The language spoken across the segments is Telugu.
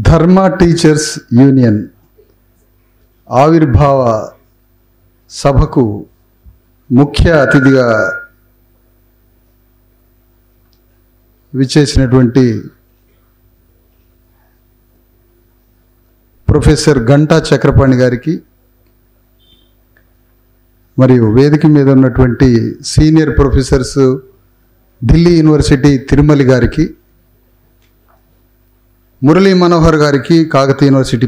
ధర్మ టీచర్స్ యూనియన్ ఆవిర్భావ సభకు ముఖ్య అతిథిగా విచ్చేసినటువంటి ప్రొఫెసర్ గంటా చక్రపాణి గారికి మరియు వేదిక మీద ఉన్నటువంటి senior professors Delhi university Tirumali గారికి, మురళీ మనోహర్ గారికి కాకతీయ యూనివర్సిటీ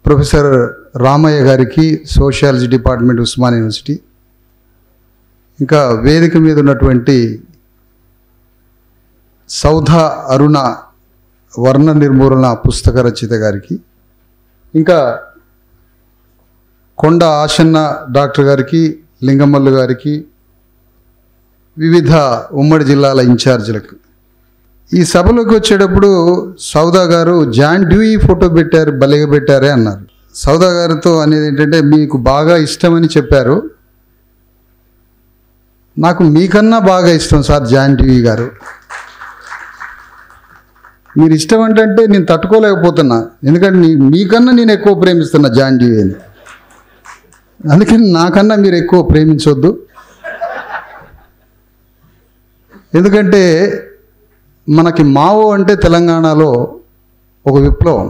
ప్రొఫెసర్ రామయ్య గారికి సోషియాలజీ డిపార్ట్మెంట్ ఉస్మానియా యూనివర్సిటీ, ఇంకా వేదిక మీద ఉన్నటువంటి సౌధా అరుణ వర్ణ నిర్మూలన పుస్తక రచయిత గారికి, ఇంకా కొండ ఆశన్న డాక్టర్ గారికి, లింగమల్లు గారికి, వివిధ ఉమ్మడి జిల్లాల ఇన్ఛార్జీలకు. ఈ సభలోకి వచ్చేటప్పుడు సౌదా గారు జాన్ డ్యూయి ఫోటో పెట్టారు, భలేగా పెట్టారే అన్నారు. సౌదా గారితో అనేది ఏంటంటే, మీకు బాగా ఇష్టమని చెప్పారు, నాకు మీకన్నా బాగా ఇష్టం సార్ జాన్ డ్యూయి గారు. మీరు ఇష్టం అంటే నేను తట్టుకోలేకపోతున్నా, ఎందుకంటే మీకన్నా నేను ఎక్కువ ప్రేమిస్తున్నా జాన్ డ్యూయిని. అందుకని నాకన్నా మీరు ఎక్కువ ప్రేమించొద్దు, ఎందుకంటే మనకి మావో అంటే తెలంగాణలో ఒక విప్లవం.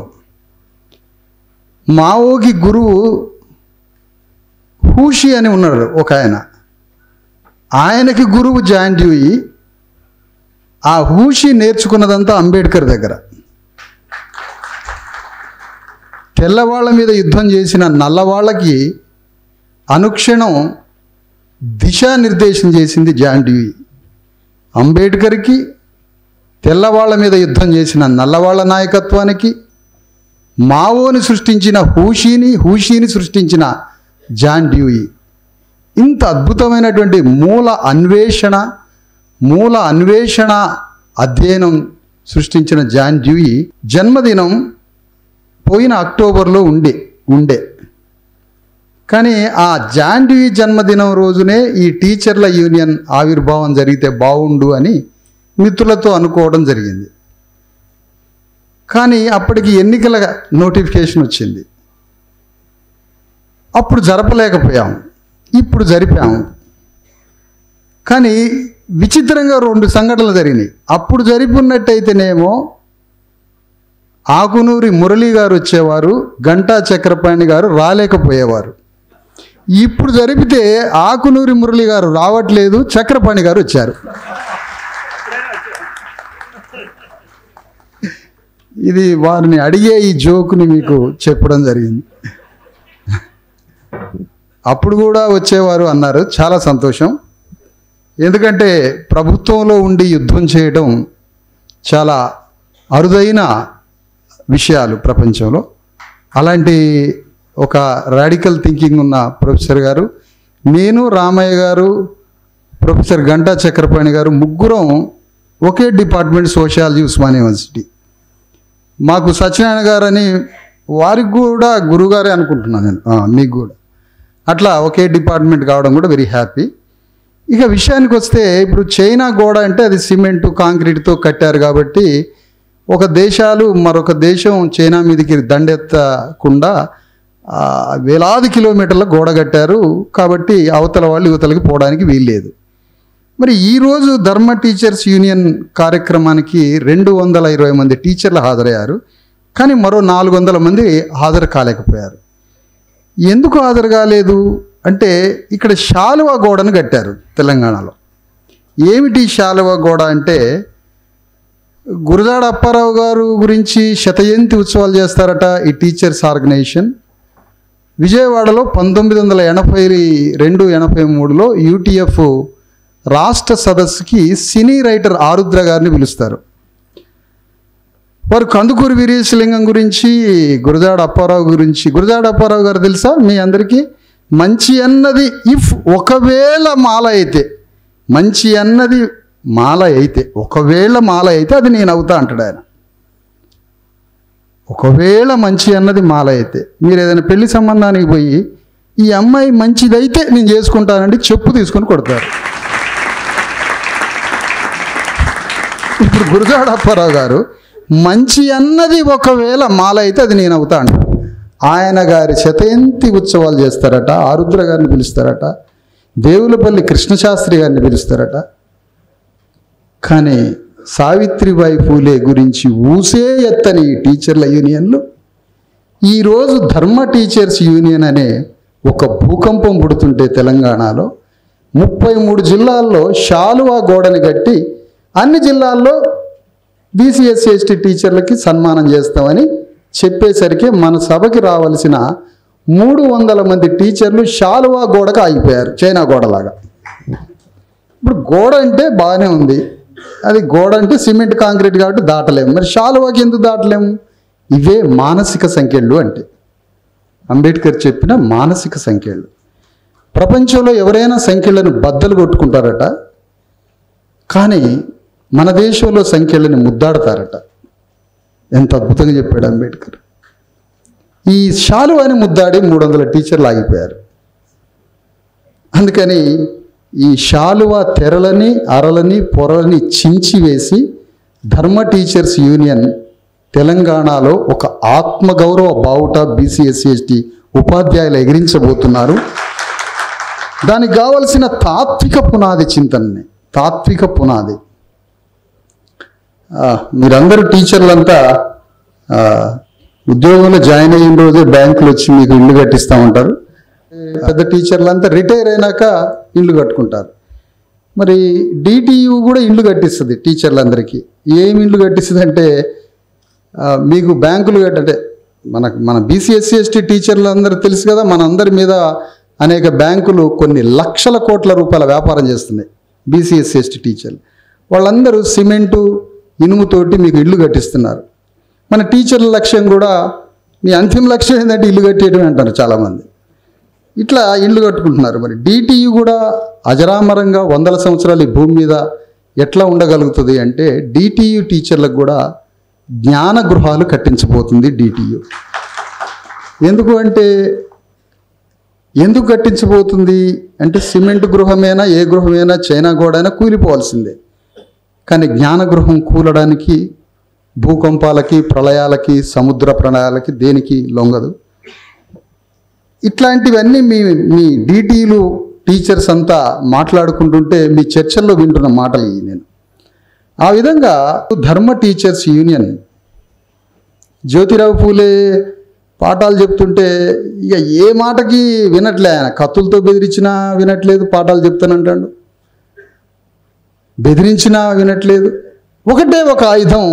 మావోకి గురువు హూషి అని ఉన్నాడు ఒక ఆయన, ఆయనకి గురువు జాన్ డ్యూయి. ఆ హూషి నేర్చుకున్నదంతా అంబేద్కర్ దగ్గర. తెల్లవాళ్ళ మీద యుద్ధం చేసిన నల్లవాళ్ళకి అనుక్షణం దిశానిర్దేశం చేసింది జాన్ డ్యూయి. అంబేద్కర్కి, తెల్లవాళ్ళ మీద యుద్ధం చేసిన నల్లవాళ్ళ నాయకత్వానికి, మావోని సృష్టించిన హూషీని సృష్టించిన జాన్ డ్యూయి. ఇంత అద్భుతమైనటువంటి మూల అన్వేషణ అధ్యయనం సృష్టించిన జాన్ డ్యూయి జన్మదినం పోయిన అక్టోబర్లో ఉండే కానీ ఆ జాన్ డ్యూయి జన్మదినం రోజునే ఈ టీచర్ల యూనియన్ ఆవిర్భావం జరిగితే బాగుండు అని మిత్రులతో అనుకోవడం జరిగింది. కానీ అప్పటికి ఎన్నికల నోటిఫికేషన్ వచ్చింది. అప్పుడు జరపలేకపోయాము, ఇప్పుడు జరిపాము. కానీ విచిత్రంగా 2 సంఘటనలు జరిగినాయి. అప్పుడు జరిపినట్టయితేనేమో ఆకునూరి మురళీ గారు వచ్చేవారు, గంటా చక్రపాణి గారు రాలేకపోయేవారు. ఇప్పుడు జరిపితే ఆకునూరి మురళి గారు రావట్లేదు, చక్రపాణి గారు వచ్చారు. ఇది వారిని అడిగే ఈ జోకుని మీకు చెప్పడం జరిగింది. అప్పుడు కూడా వచ్చేవారు అన్నారు, చాలా సంతోషం. ఎందుకంటే ప్రభుత్వంలో ఉండి యుద్ధం చేయడం చాలా అరుదైన విషయాలు ప్రపంచంలో. అలాంటి ఒక రాడికల్ థింకింగ్ ఉన్న ప్రొఫెసర్ గారు, నేను, రామయ్య గారు, ప్రొఫెసర్ గంటా చక్రపాణి గారు ముగ్గురం ఒకే డిపార్ట్మెంట్ సోషియాలజీ ఉస్మానియా యూనివర్సిటీ. మాకు సత్యనారాయణ గారు అని వారికి కూడా గురుగారే అనుకుంటున్నాను నేను, మీకు కూడా అట్లా ఒకే డిపార్ట్మెంట్ కావడం కూడా వెరీ హ్యాపీ. ఇక విషయానికి వస్తే, ఇప్పుడు చైనా గోడ అంటే అది సిమెంటు కాంక్రీట్తో కట్టారు కాబట్టి ఒక దేశాలు మరొక దేశం చైనా మీదకి దండెత్తకుండా వేలాది కిలోమీటర్ల గోడ కట్టారు కాబట్టి అవతల వాళ్ళు యువతలకి పోవడానికి వీల్లేదు. మరి ఈరోజు ధర్మ టీచర్స్ యూనియన్ కార్యక్రమానికి 220 మంది టీచర్లు హాజరయ్యారు, కానీ మరో 400 మంది హాజరు కాలేకపోయారు. ఎందుకు హాజరు కాలేదు అంటే, ఇక్కడ శాలువా గోడను కట్టారు తెలంగాణలో. ఏమిటి శాలువా గోడ అంటే, గురజాడ అప్పారావు గారు గురించి శతజయంతి ఉత్సవాలు చేస్తారట ఈ టీచర్స్ ఆర్గనైజేషన్. విజయవాడలో 1982-83లో యూటీఎఫ్ రాష్ట్ర సదస్సుకి సినీ రైటర్ ఆరుద్ర గారిని పిలుస్తారు. వారు కందుకూరి వీరేశలింగం గురించి, గురజాడ అప్పారావు గురించి. గురజాడ అప్పారావు గారు తెలుసా మీ అందరికీ? మంచి అన్నది ఒకవేళ మాల అయితే, మంచి అన్నది మాల అయితే, ఒకవేళ మాల అయితే అది నేను అవుతా అంటాడు ఆయన. ఒకవేళ మంచి అన్నది మాల అయితే, మీరు ఏదైనా పెళ్లి సంబంధానికి పోయి ఈ అమ్మాయి మంచిదైతే నేను చేసుకుంటానండి చెప్పు తీసుకొని కొడతారు. ఇప్పుడు గురజాడ అప్పారావు గారు మంచి అన్నది ఒకవేళ మాల అయితే అది నేను అవుతాను. ఆయన గారి శతయంతి ఉత్సవాలు చేస్తారట, ఆరుద్ర గారిని పిలుస్తారట, దేవులపల్లి కృష్ణశాస్త్రి గారిని పిలుస్తారట. కానీ సావిత్రిబాయి పూలే గురించి ఊసే ఎత్తని టీచర్ల యూనియన్లు ఈరోజు ధర్మ టీచర్స్ యూనియన్ అనే ఒక భూకంపం పుడుతుంటే తెలంగాణలో 33 జిల్లాల్లో శాలువా గోడని కట్టి అన్ని జిల్లాల్లో బీసీ ఎస్సీ ఎస్టీ టీచర్లకి సన్మానం చేస్తామని చెప్పేసరికి మన సభకి రావాల్సిన 300 మంది టీచర్లు శాలువా గోడకు ఆగిపోయారు, చైనా గోడలాగా. ఇప్పుడు గోడ అంటే బాగానే ఉంది, అది గోడ అంటే సిమెంట్ కాంక్రీట్ కాబట్టి దాటలేము, మరి శాలువాకి ఎందుకు దాటలేము? ఇవే మానసిక సంఖ్యలు అంటే అంబేద్కర్ చెప్పిన మానసిక సంఖ్యలు. ప్రపంచంలో ఎవరైనా సంఖ్యలను బద్దలు కొట్టుకుంటారట, కానీ మన దేశంలో సంఖ్యలను ముద్దాడతారట. ఎంత అద్భుతంగా చెప్పాడు అంబేద్కర్. ఈ శాలువాని ముద్దాడి 300 టీచర్లు ఆగిపోయారు. అందుకని ఈ శాలువా తెరలని అరలని పొరలని చించివేసి ధర్మ టీచర్స్ యూనియన్ తెలంగాణలో ఒక ఆత్మగౌరవ బావుట బీసీ ఎస్సీ ఎస్టీ ఉపాధ్యాయులు ఎగిరించబోతున్నారు. దానికి కావలసిన తాత్విక పునాది చింతనని, తాత్విక పునాది. మీరందరూ టీచర్లంతా ఉద్యోగంలో జాయిన్ అయిన రోజే బ్యాంకులు వచ్చి మీకు ఇల్లు కట్టిస్తూ ఉంటారు. పెద్ద టీచర్లంతా రిటైర్ అయినాక ఇల్లు కట్టుకుంటారు. మరి డిటియు కూడా ఇల్లు కట్టిస్తుంది టీచర్లందరికీ. ఏమి ఇల్లు కట్టిస్తుంది అంటే మీకు బ్యాంకులు అంటే మన బీసీ ఎస్సీ ఎస్టీ టీచర్లు అందరూ తెలుసు కదా, మనందరి మీద అనేక బ్యాంకులు కొన్ని లక్షల కోట్ల రూపాయల వ్యాపారం చేస్తున్నాయి బీసీ ఎస్సీ ఎస్టీ టీచర్లు. వాళ్ళందరూ సిమెంటు ఇనుముతోటి మీకు ఇల్లు కట్టిస్తున్నారు. మన టీచర్ల లక్ష్యం కూడా, మీ అంతిమ లక్ష్యం ఏంటంటే ఇల్లు కట్టేయడం అంటారు చాలామంది. ఇట్లా ఇల్లు కట్టుకుంటున్నారు. మరి డిటియు కూడా అజరామరంగా 100 సంవత్సరాలు ఈ భూమి మీద ఎట్లా ఉండగలుగుతుంది అంటే డిటియు టీచర్లకు కూడా జ్ఞాన గృహాలు కట్టించబోతుంది డిటియు. ఎందుకు కట్టించబోతుంది అంటే సిమెంట్ గృహమైనా ఏ గృహమైనా చైనా గోడైనా కూలిపోవాల్సిందే. కానీ జ్ఞాన గృహం కూలడానికి భూకంపాలకి, ప్రళయాలకి, సముద్ర ప్రళయాలకి దేనికి లొంగదు. ఇట్లాంటివన్నీ మీ డిటీలు టీచర్స్ అంతా మాట్లాడుకుంటుంటే మీ చర్చల్లో వింటున్న మాటలు ఇవి. నేను ఆ విధంగా ధర్మ టీచర్స్ యూనియన్ జ్యోతిరావు పూలే పాఠాలు చెప్తుంటే ఇక ఏ మాటకి వినట్లే. ఆయన కత్తులతో బెదిరించినా వినట్లేదు, పాఠాలు చెప్తానంటాడు, బెదిరించినా వినట్లేదు. ఒకటే ఒక ఆయుధం,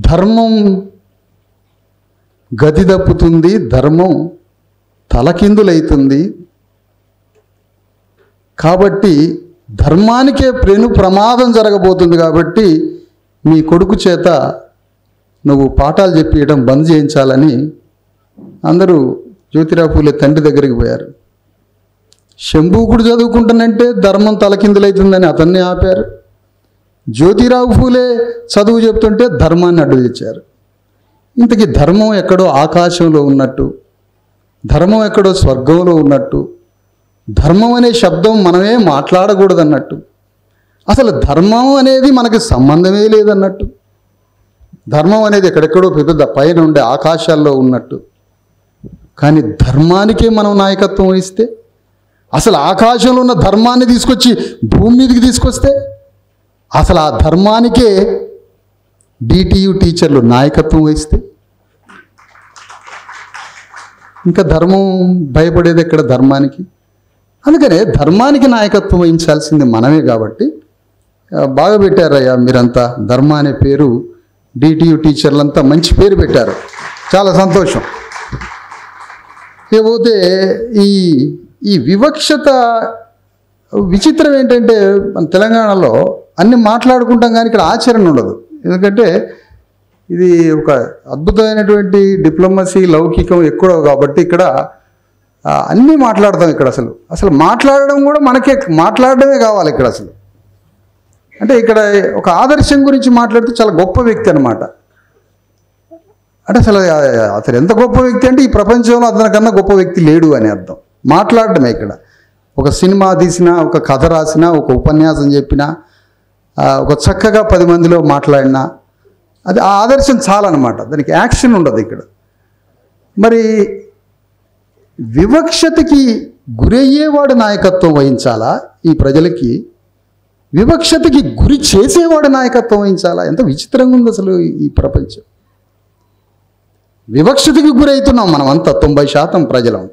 ధర్మం గతి తప్పుతుంది, ధర్మం తలకిందులైతుంది. కాబట్టి ధర్మానికే ప్రమాదం జరగబోతుంది. కాబట్టి మీ కొడుకు చేత నువ్వు పాఠాలు చెప్పియడం బంద్ చేయించాలని అందరూ జ్యోతిరావు పూలే తండ్రి దగ్గరికి పోయారు. శంభూకుడు చదువుకుంటానంటే ధర్మం తలకిందులైతుందని అతన్ని ఆపారు. జ్యోతిరావు పూలే చదువు చెప్తుంటే ధర్మాన్ని అడ్డు తెచ్చారు. ఇంతకీ ధర్మం ఎక్కడో ఆకాశంలో ఉన్నట్టు, ధర్మం ఎక్కడో స్వర్గంలో ఉన్నట్టు, ధర్మం అనే శబ్దం మనమే మాట్లాడకూడదన్నట్టు, అసలు ధర్మం అనేది మనకి సంబంధమే లేదన్నట్టు, ధర్మం అనేది ఎక్కడెక్కడో పెద్ద పైన ఉండే ఆకాశాల్లో ఉన్నట్టు. కానీ ధర్మానికే మనం నాయకత్వం వహిస్తే, అసలు ఆకాశంలో ఉన్న ధర్మాన్ని తీసుకొచ్చి భూమి మీదకి తీసుకొస్తే, అసలు ఆ ధర్మానికే డిటియు టీచర్లు నాయకత్వం వహిస్తే, ఇంకా ధర్మం భయపడేది ఎక్కడ ధర్మానికి? అందుకనే ధర్మానికి నాయకత్వం వహించాల్సింది మనమే. కాబట్టి బాగా పెట్టారయ్యా మీరంతా, ధర్మ అనే పేరు డిటియు టీచర్లంతా మంచి పేరు పెట్టారు, చాలా సంతోషం. ఇకపోతే ఈ వివక్షత విచిత్రం ఏంటంటే, మన తెలంగాణలో అన్ని మాట్లాడుకుంటాం కానీ ఇక్కడ ఆచరణ ఉండదు. ఎందుకంటే ఇది ఒక అద్భుతమైనటువంటి డిప్లొమసీ, లౌకికం ఎక్కువ కాబట్టి ఇక్కడ అన్నీ మాట్లాడతాం. ఇక్కడ అసలు మాట్లాడడం కూడా మనకే మాట్లాడడమే కావాలి ఇక్కడ. అంటే ఇక్కడ ఒక ఆదర్శం గురించి మాట్లాడితే చాలా గొప్ప వ్యక్తి అనమాట. అంటే అతను ఎంత గొప్ప వ్యక్తి అంటే ఈ ప్రపంచంలో అతనికన్నా గొప్ప వ్యక్తి లేడు అని అర్థం. మాట్లాడడమే ఇక్కడ. ఒక సినిమా తీసినా, ఒక కథ రాసినా, ఒక ఉపన్యాసం చెప్పినా, ఒక చక్కగా 10 మందిలో మాట్లాడినా అది ఆ ఆదర్శం చాలన్నమాట. దానికి యాక్షన్ ఉండదు ఇక్కడ. మరి వివక్షతకి గురయ్యేవాడు నాయకత్వం వహించాలా ఈ ప్రజలకి? వివక్షతకి గురి చేసేవాడు నాయకత్వం వహించాలా? ఎంత విచిత్రంగా ఉంది అసలు ఈ ప్రపంచం. వివక్షతకి గురవుతున్నాం మనం అంతా, 90% ప్రజలం.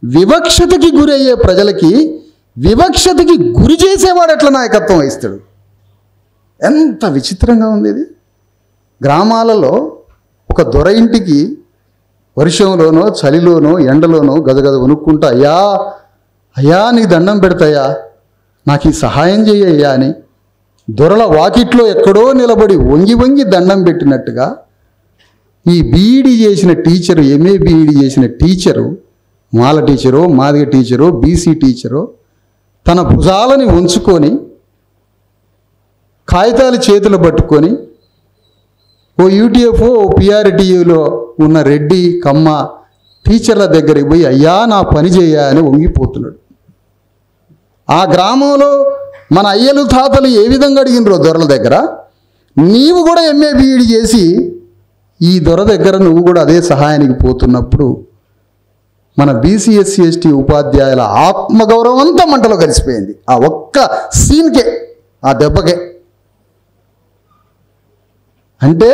వివక్షతకి గురయ్యే ప్రజలకి వివక్షతకి గురి చేసేవాడు ఎట్లా నాయకత్వం వహిస్తాడు? ఎంత విచిత్రంగా ఉంది ఇది. గ్రామాలలో ఒక దొర ఇంటికి వర్షంలోనో చలిలోనో ఎండలోనో గదగద వణుక్కుంటా, అయ్యా అయ్యా నీకు దండం పెడతాయా, నాకు ఈ సహాయం చెయ్యయ్యా అని దొరల వాకిట్లో ఎక్కడో నిలబడి వంగి వంగి దండం పెట్టినట్టుగా ఈ బీఈడీ చేసిన టీచరు, ఎంఏ బీఈడీ చేసిన టీచరు, మాల టీచరో మాదిగ టీచరో బీసీ టీచరో తన భుజాలని ఉంచుకొని కాగితాలు చేతులు పట్టుకొని ఓ యూటీఎఫ్ఓ పిఆర్టీయూలో ఉన్న రెడ్డి కమ్మ టీచర్ల దగ్గరికి పోయి అయ్యా నా పని చేయ అని వంగిపోతున్నాడు. ఆ గ్రామంలో మన అయ్యలు తాతలు ఏ విధంగా అడిగినరో దొరల దగ్గర, నీవు కూడా ఎంఏ బీఈడీ చేసి ఈ దొర దగ్గర నువ్వు కూడా అదే సహాయానికి పోతున్నప్పుడు మన బీసీ ఎస్సీ ఎస్టీ ఉపాధ్యాయుల ఆత్మగౌరవం అంతా మంటలో కలిసిపోయింది ఆ ఒక్క సీన్కే, ఆ దెబ్బకే. అంటే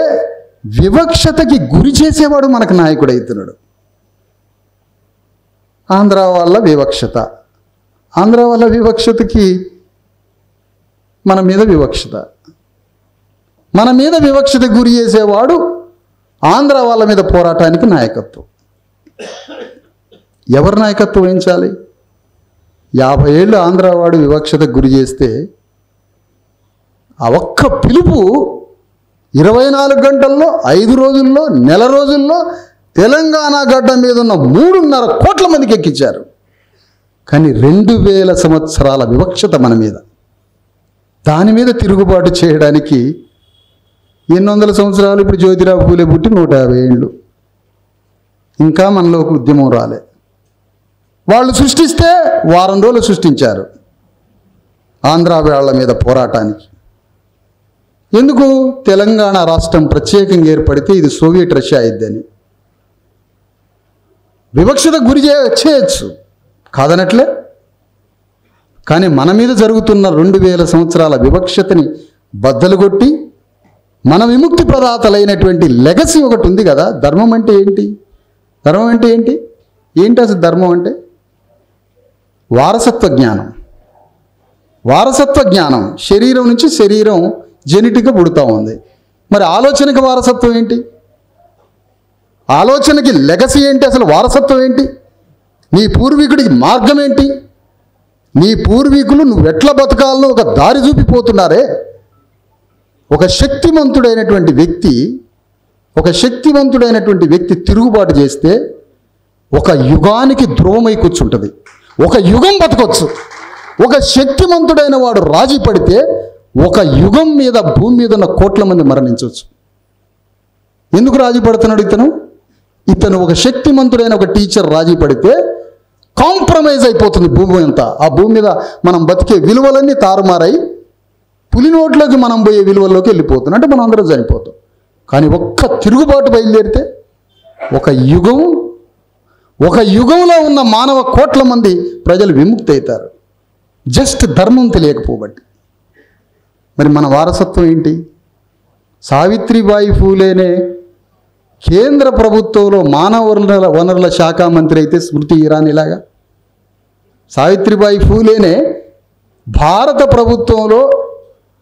వివక్షతకి గురి చేసేవాడు మనకు నాయకుడు అవుతున్నాడు. ఆంధ్ర వల్ల వివక్షత, ఆంధ్ర వల్ల వివక్షతకి మన మీద వివక్షత, మన మీద వివక్షతకి గురి చేసేవాడు ఆంధ్ర వాళ్ళ మీద పోరాటానికి నాయకత్వం. ఎవరు నాయకత్వం వహించాలి? 50 ఏళ్ళు ఆంధ్ర వాడు వివక్షతకు గురి చేస్తే ఆ ఒక్క పిలుపు 24 గంటల్లో 5 రోజుల్లో నెల రోజుల్లో తెలంగాణ గడ్డ మీద ఉన్న 3.5 కోట్ల మందికి ఎక్కించారు. కానీ 2000 సంవత్సరాల వివక్షత మన మీద, దాని మీద తిరుగుబాటు చేయడానికి ఎన్ని వందల సంవత్సరాలు. ఇప్పుడు జ్యోతిరావు పూలే పుట్టి 150 ఏళ్ళు, ఇంకా మనలోకి ఉద్యమం రాలే. వాళ్ళు సృష్టిస్తే వారం రోజులు సృష్టించారు ఆంధ్ర వాళ్ళ మీద పోరాటానికి. ఎందుకు? తెలంగాణ రాష్ట్రం ప్రత్యేకంగా ఏర్పడితే ఇది సోవియట్ రష్యా అయిద్దని. వివక్షత గురి చేయొచ్చు కాదనట్లే, కానీ మన మీద జరుగుతున్న 2000 సంవత్సరాల వివక్షతని బద్దలు కొట్టి మన విముక్తి ప్రదాతలైనటువంటి లెగసీ ఒకటి ఉంది కదా. ధర్మం అంటే ఏంటి? ధర్మం అంటే ఏంటి? ఏంటి అసలు ధర్మం అంటే? వారసత్వ జ్ఞానం. వారసత్వ జ్ఞానం. శరీరం నుంచి శరీరం జెనెటిక్గా పుడుతూ ఉంది. మరి ఆలోచనకి వారసత్వం ఏంటి? ఆలోచనకి లెగసీ ఏంటి? అసలు వారసత్వం ఏంటి? నీ పూర్వీకుడికి మార్గం ఏంటి? నీ పూర్వీకులు నువ్వు ఎట్లా బతకాలను ఒక దారి చూపిపోతున్నారే. ఒక శక్తివంతుడైనటువంటి వ్యక్తి తిరుగుబాటు చేస్తే ఒక యుగానికి ధ్రువమై కూర్చుంటుంది. ఒక యుగం బతకొచ్చు. ఒక శక్తివంతుడైన వాడు రాజీ పడితే ఒక యుగం మీద భూమి మీద ఉన్న కోట్ల మంది మరణించవచ్చు. ఎందుకు రాజీ పడుతున్నాడు ఇతను ఒక శక్తివంతుడైన ఒక టీచర్ రాజీ పడితే కాంప్రమైజ్ అయిపోతుంది భూమి అంతా. ఆ భూమి మీద మనం బతికే విలువలన్నీ తారుమారై పులినోట్లోకి మనం పోయే విలువల్లోకి వెళ్ళిపోతున్నాం. అంటే మనం అందరం చనిపోతాం. కానీ ఒక్క తిరుగుబాటు బయలుదేరితే ఒక యుగంలో ఉన్న మానవ కోట్ల మంది ప్రజలు విముక్తి అవుతారు. జస్ట్ ధర్మం తెలియకపోబట్టి. మరి మన వారసత్వం ఏంటి? సావిత్రిబాయి ఫూలేనే కేంద్ర ప్రభుత్వంలో మానవ వనరుల శాఖ మంత్రి అయితే స్మృతి ఇరానీలాగా, సావిత్రిబాయి ఫూలేనే భారత ప్రభుత్వంలో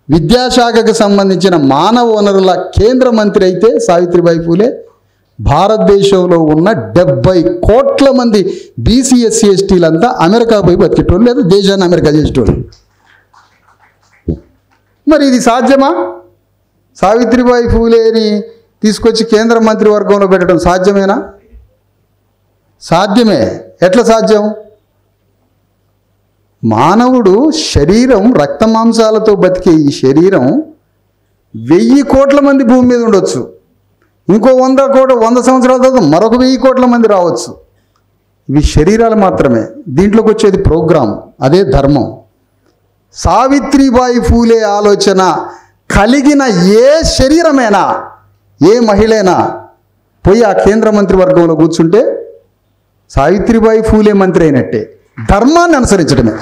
విద్యాశాఖకు సంబంధించిన మానవ వనరుల కేంద్ర మంత్రి అయితే సావిత్రిబాయి ఫూలే భారతదేశంలో ఉన్న 70 కోట్ల మంది బీసీ ఎస్సీ ఎస్టీలంతా అమెరికా పోయి బతికేటోళ్ళు, లేదా దేశాన్ని అమెరికా చేసేటోళ్ళు. మరి ఇది సాధ్యమా? సావిత్రిబాయి ఫూలేని తీసుకొచ్చి కేంద్ర మంత్రివర్గంలో పెట్టడం సాధ్యమేనా? సాధ్యమే. ఎట్లా సాధ్యం? మానవుడు శరీరం రక్తమాంసాలతో బతికే ఈ శరీరం 1000 కోట్ల మంది భూమి మీద ఉండొచ్చు. ఇంకో 100 సంవత్సరాల తర్వాత మరొక 1000 కోట్ల మంది రావచ్చు. ఇవి శరీరాలు మాత్రమే. దీంట్లోకి వచ్చేది ప్రోగ్రాం, అదే ధర్మం. సావిత్రిబాయి ఫూలే ఆలోచన కలిగిన ఏ శరీరమైనా, ఏ మహిళైనా పోయి ఆ కేంద్ర మంత్రివర్గంలో కూర్చుంటే సావిత్రిబాయి ఫూలే మంత్రి అయినట్టే. ధర్మాన్ని అనుసరించడమే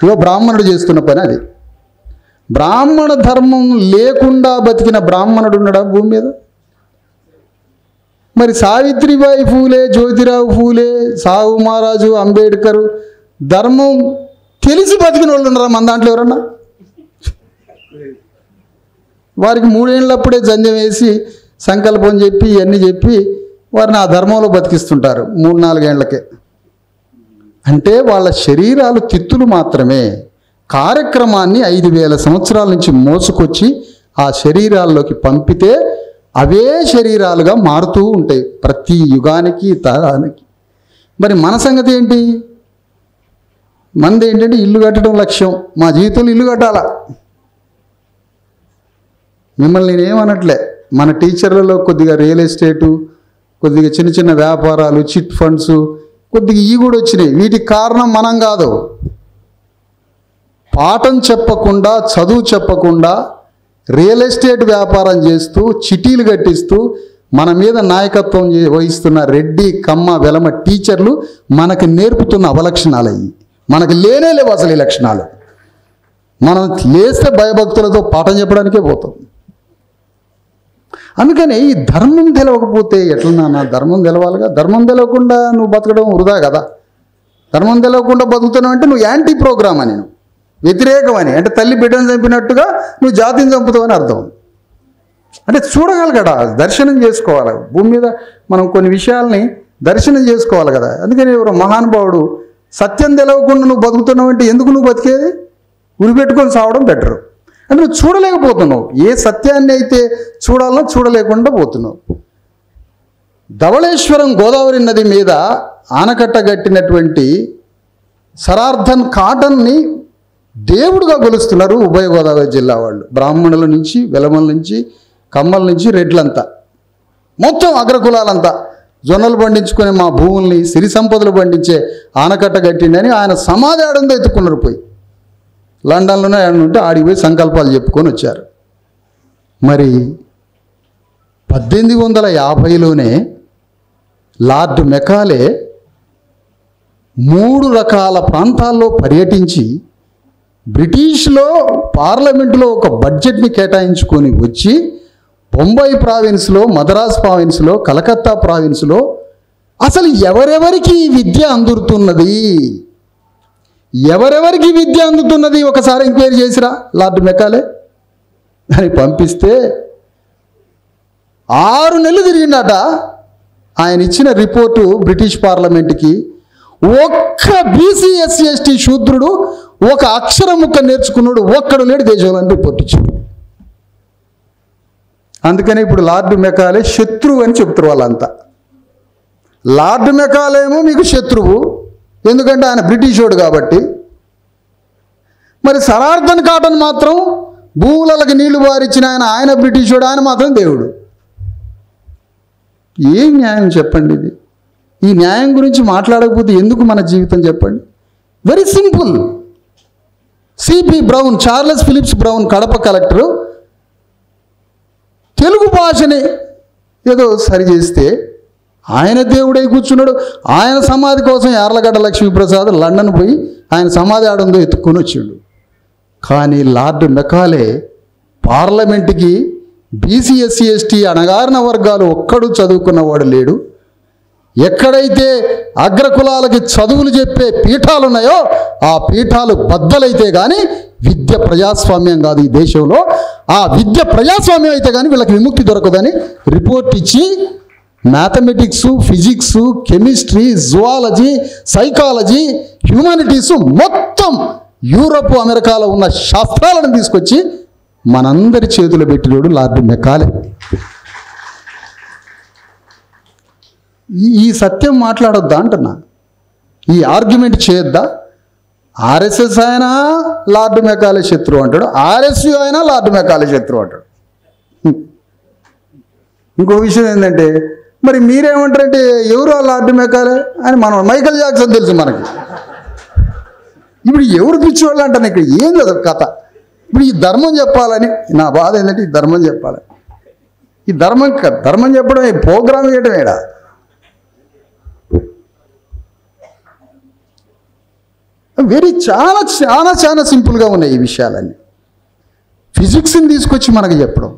ఇవో బ్రాహ్మణుడు చేస్తున్న పని. అది బ్రాహ్మణ ధర్మం లేకుండా బతికిన బ్రాహ్మణుడు ఉన్నాడా భూమి మీద? మరి సావిత్రిబాయి ఫూలే, జ్యోతిరావు ఫూలే, సాహు మహారాజు, అంబేద్కర్ ధర్మం తెలిసి బతికిన వాళ్ళు ఉన్నారా మన దాంట్లో ఎవరన్నా? వారికి 3 ఏళ్ళప్పుడే జంజం వేసి సంకల్పం చెప్పి ఇవన్నీ చెప్పి వారిని ఆ ధర్మంలో బతికిస్తుంటారు 3-4 ఏళ్లకే. అంటే వాళ్ళ శరీరాలు తిత్తులు మాత్రమే. కార్యక్రమాన్ని 5000 సంవత్సరాల నుంచి మోసుకొచ్చి ఆ శరీరాల్లోకి పంపితే అవే శరీరాలుగా మారుతూ ఉంటాయి ప్రతి యుగానికి, తరానికి. మరి మన సంగతి ఏంటి? మనది ఏంటంటే ఇల్లు కట్టడం లక్ష్యం. మా జీవితంలో ఇల్లు కట్టాలా. మిమ్మల్ని నేనేమనట్లే. మన టీచర్లలో కొద్దిగా రియల్ ఎస్టేటు, కొద్దిగా చిన్న చిన్న వ్యాపారాలు, చిట్ ఫండ్స్, కొద్దిగా ఇవి కూడా వచ్చినాయి. వీటికి కారణం మనం కాదు. పాఠం చెప్పకుండా, చదువు చెప్పకుండా రియల్ ఎస్టేట్ వ్యాపారం చేస్తూ, చిటీలు కట్టిస్తూ మన మీద నాయకత్వం వహిస్తున్న రెడ్డి, కమ్మ, వెలమ టీచర్లు మనకు నేర్పుతున్న అవలక్షణాలు అయ్యి. మనకు లేవు అసలు ఈ లక్షణాలు. మనం లేస్తే భయభక్తులతో పాఠం చెప్పడానికే పోతాం. అందుకని ఈ ధర్మం తెలవకపోతే ఎట్లన్నా? ధర్మం తెలవాలిగా. ధర్మం తెలవకుండా నువ్వు బతకడం వృధా కదా. ధర్మం తెలవకుండా బతుకుతున్నావు అంటే నువ్వు యాంటీ ప్రోగ్రామ్ అని, నువ్వు వ్యతిరేకమని, అంటే తల్లి బిడ్డను చంపినట్టుగా నువ్వు జాతిని చంపుతావు అని అర్థం. అంటే చూడగలరు కదా, దర్శనం చేసుకోవాలి. భూమి మీద మనం కొన్ని విషయాల్ని దర్శనం చేసుకోవాలి కదా. అందుకని ఎవరో మహానుభావుడు సత్యం తెలవకుండా నువ్వు బతుకుతున్నావు అంటే ఎందుకు నువ్వు బతికేది? ఉరిపెట్టుకొని సావడం బెటరు. అంటే నువ్వు చూడలేకపోతున్నావు. ఏ సత్యాన్ని అయితే చూడాలనో చూడలేకుండా పోతున్నావు. ధవళేశ్వరం గోదావరి నది మీద ఆనకట్ట కట్టినటువంటి సరార్థన్ కాటన్ని దేవుడుగా కొలుస్తున్నారు ఉభయ గోదావరి జిల్లా వాళ్ళు. బ్రాహ్మణుల నుంచి, వెలమల నుంచి, కమ్మల నుంచి, రెడ్లంతా, మొత్తం అగ్రకులాలంతా జొన్నలు పండించుకొని మా భూముల్ని, సిరి సంపదలు పండించే ఆనకట్ట కట్టిండని ఆయన సమాధి ఆడందో ఎత్తుకున్నారు. పోయి లండన్లోనే ఉంటే ఆడికి పోయి సంకల్పాలు చెప్పుకొని వచ్చారు. మరి 1850లోనే లార్డ్ మెకాలే 3 రకాల ప్రాంతాల్లో పర్యటించి బ్రిటిష్లో పార్లమెంటులో ఒక బడ్జెట్ని కేటాయించుకొని వచ్చి బొంబాయి ప్రావిన్స్లో, మద్రాస్ ప్రావిన్స్లో, కలకత్తా ప్రావిన్స్లో అసలు ఎవరెవరికి విద్య అందుతున్నది, ఎవరెవరికి విద్య అందుతున్నది ఒకసారి ఎంక్వైరీ చేసిరా లార్డ్ మెకాలే అని పంపిస్తే 6 నెలలు తిరిగిందట. ఆయన ఇచ్చిన రిపోర్టు బ్రిటిష్ పార్లమెంట్కి, ఒక్క బీసీ ఎస్సీ ఎస్టీ శూద్రుడు, ఒక అక్షరం ముక్క నేర్చుకున్నాడు ఒక్కడు లేడు దేశంలో అని రిపోర్ట్ ఇచ్చాడు. అందుకని ఇప్పుడు లార్డ్ మెకాలే శత్రువు అని చెప్తారు వాళ్ళంతా. లార్డ్ మెకాలే ఏమో మీకు శత్రువు, ఎందుకంటే ఆయన బ్రిటిషోడు కాబట్టి. మరి సరార్థన్ కాటన్ మాత్రం భూములకి నీళ్లు వారిచ్చిన ఆయన బ్రిటిషోడు, ఆయన మాత్రం దేవుడు. ఏం న్యాయం చెప్పండి ఇది? ఈ న్యాయం గురించి మాట్లాడకపోతే ఎందుకు మన జీవితం చెప్పండి? Very simple. CP Brown, Charles Phillips Brown, Kadapa collector, Telugu భాషని ఏదో సరి చేస్తే ఆయన దేవుడై కూర్చున్నాడు. ఆయన సమాధి కోసం యార్లగడ్డ లక్ష్మీప్రసాద్ లండన్ పోయి ఆయన సమాధి ఆడందో ఎత్తుక్కొని వచ్చాడు. కానీ లార్డ్ మెకాలే పార్లమెంటుకి బీసీ ఎస్సీ ఎస్టీ అణగారిన వర్గాలు ఒక్కడు చదువుకున్నవాడు లేడు. ఎక్కడైతే అగ్రకులాలకి చదువులు చెప్పే పీఠాలు ఉన్నాయో ఆ పీఠాలు బద్దలైతే కానీ విద్య ప్రజాస్వామ్యం కాదు ఈ దేశంలో. ఆ విద్య ప్రజాస్వామ్యం అయితే కానీ వీళ్ళకి విముక్తి దొరకదని రిపోర్ట్ ఇచ్చి mathematics, physics, chemistry, zoology, psychology, humanities మొత్తం యూరప్, అమెరికాలో ఉన్న శాస్త్రాలను తీసుకొచ్చి మనందరి చేతులు పెట్టినోడు లార్డ్ మెకాలే. ఈ సత్యం మాట్లాడొద్దా అంటున్నా? ఈ ఆర్గ్యుమెంట్ చేయొద్దా? ఆర్ఎస్ఎస్ అయినా లార్డ్ మెకాలే శత్రువు అంటాడు, ఆర్ఎస్యు అయినా లార్డ్ మెకాలే శత్రువు అంటాడు. ఇంకో విషయం ఏంటంటే, మరి మీరేమంటారంటే ఎవరు లార్డ్ మెకాలే అని? మనం మైకేల్ జాక్సన్ తెలుసు మనకి. ఇప్పుడు ఎవరు పిచ్చివాళ్ళు అంటాను ఇక్కడ ఏం కదా కథ. ఇప్పుడు ఈ ధర్మం చెప్పాలని నా బాధ ఏంటంటే ఈ ధర్మం చెప్పాలని, ఈ ధర్మం చెప్పడం ప్రోగ్రామ్ చేయడం ఏడా. చాలా చాలా చాలా సింపుల్గా ఉన్నాయి ఈ విషయాలన్నీ. ఫిజిక్స్ని తీసుకొచ్చి మనకు చెప్పడం,